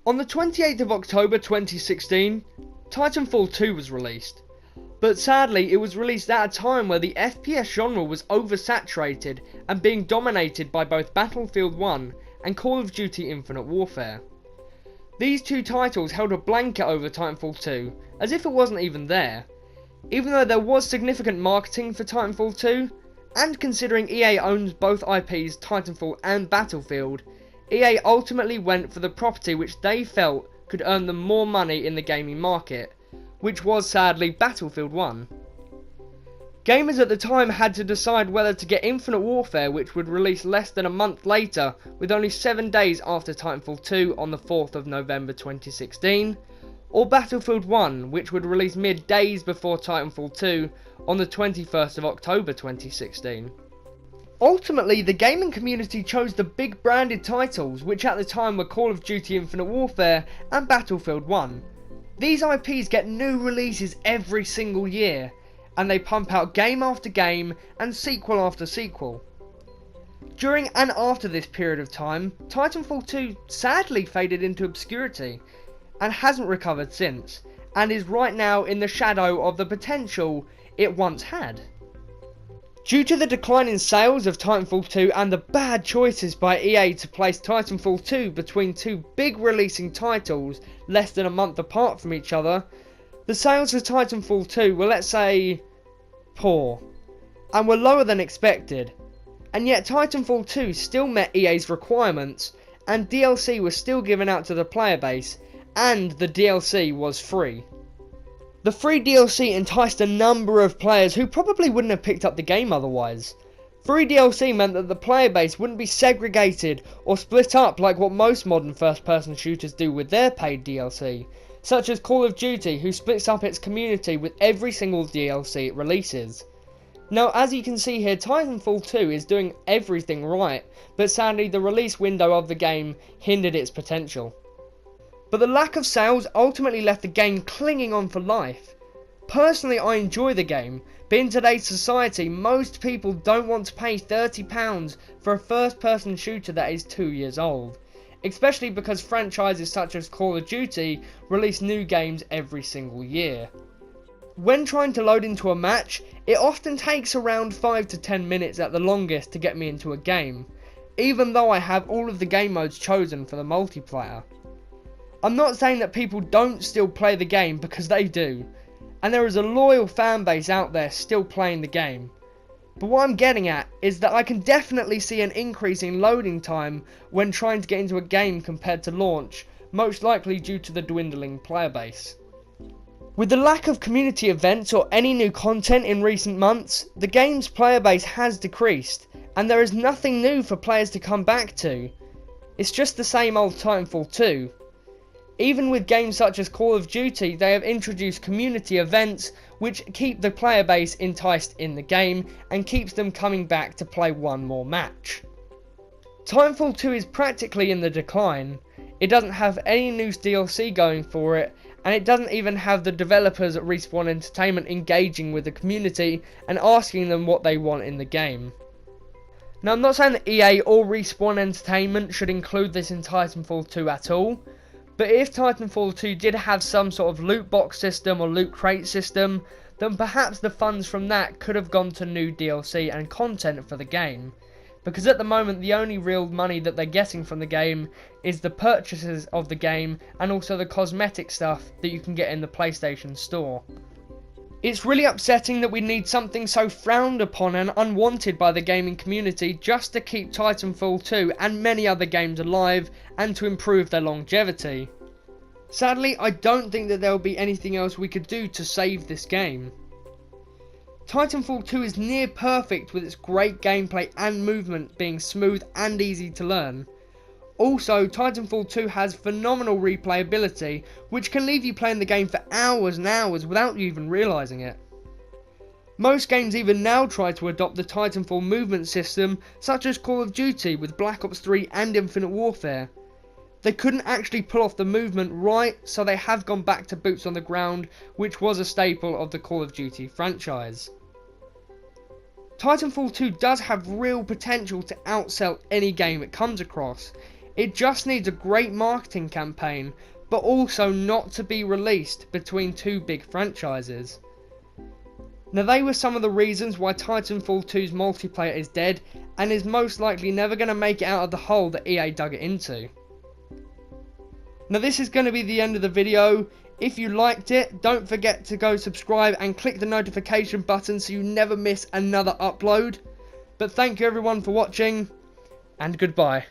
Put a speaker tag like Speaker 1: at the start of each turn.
Speaker 1: On the 28th of October 2016, Titanfall 2 was released. But sadly, it was released at a time where the FPS genre was oversaturated and being dominated by both Battlefield 1 and Call of Duty Infinite Warfare. These two titles held a blanket over Titanfall 2, as if it wasn't even there. Even though there was significant marketing for Titanfall 2, and considering EA owns both IPs Titanfall and Battlefield, EA ultimately went for the property which they felt could earn them more money in the gaming market, which was sadly Battlefield 1. Gamers at the time had to decide whether to get Infinite Warfare, which would release less than a month later, with only 7 days after Titanfall 2 on the 4th of November 2016, or Battlefield 1, which would release mere days before Titanfall 2 on the 21st of October 2016. Ultimately, the gaming community chose the big branded titles, which at the time were Call of Duty Infinite Warfare and Battlefield 1. These IPs get new releases every single year, and they pump out game after game and sequel after sequel. During and after this period of time, Titanfall 2 sadly faded into obscurity, and hasn't recovered since, and is right now in the shadow of the potential it once had. Due to the decline in sales of Titanfall 2 and the bad choices by EA to place Titanfall 2 between two big releasing titles less than a month apart from each other, the sales of Titanfall 2 were, let's say, poor, and were lower than expected. And yet Titanfall 2 still met EA's requirements, and DLC was still given out to the player base, and the DLC was free. The free DLC enticed a number of players who probably wouldn't have picked up the game otherwise. Free DLC meant that the player base wouldn't be segregated or split up like what most modern first-person shooters do with their paid DLC, such as Call of Duty, who splits up its community with every single DLC it releases. Now, as you can see here, Titanfall 2 is doing everything right, but sadly the release window of the game hindered its potential. But the lack of sales ultimately left the game clinging on for life. Personally, I enjoy the game, but in today's society, most people don't want to pay £30 for a first-person shooter that is 2 years old, especially because franchises such as Call of Duty release new games every single year. When trying to load into a match, it often takes around 5 to 10 minutes at the longest to get me into a game, even though I have all of the game modes chosen for the multiplayer. I'm not saying that people don't still play the game, because they do, and there is a loyal fan base out there still playing the game. But what I'm getting at is that I can definitely see an increase in loading time when trying to get into a game compared to launch, most likely due to the dwindling player base. With the lack of community events or any new content in recent months, the game's player base has decreased, and there is nothing new for players to come back to. It's just the same old Titanfall 2. Even with games such as Call of Duty, they have introduced community events which keep the player base enticed in the game and keeps them coming back to play one more match. Titanfall 2 is practically in the decline. It doesn't have any new DLC going for it, and it doesn't even have the developers at Respawn Entertainment engaging with the community and asking them what they want in the game. Now, I'm not saying that EA or Respawn Entertainment should include this in Titanfall 2 at all, but if Titanfall 2 did have some sort of loot box system or loot crate system, then perhaps the funds from that could have gone to new DLC and content for the game. Because at the moment the only real money that they're getting from the game is the purchases of the game and also the cosmetic stuff that you can get in the PlayStation Store. It's really upsetting that we need something so frowned upon and unwanted by the gaming community just to keep Titanfall 2 and many other games alive and to improve their longevity. Sadly, I don't think that there will be anything else we could do to save this game. Titanfall 2 is near perfect with its great gameplay and movement being smooth and easy to learn. Also, Titanfall 2 has phenomenal replayability, which can leave you playing the game for hours and hours without you even realising it. Most games even now try to adopt the Titanfall movement system, such as Call of Duty with Black Ops 3 and Infinite Warfare. They couldn't actually pull off the movement right, so they have gone back to boots on the ground, which was a staple of the Call of Duty franchise. Titanfall 2 does have real potential to outsell any game it comes across. It just needs a great marketing campaign, but also not to be released between two big franchises. Now they were some of the reasons why Titanfall 2's multiplayer is dead and is most likely never going to make it out of the hole that EA dug it into. Now this is going to be the end of the video. If you liked it, don't forget to go subscribe and click the notification button so you never miss another upload. But thank you everyone for watching, and goodbye.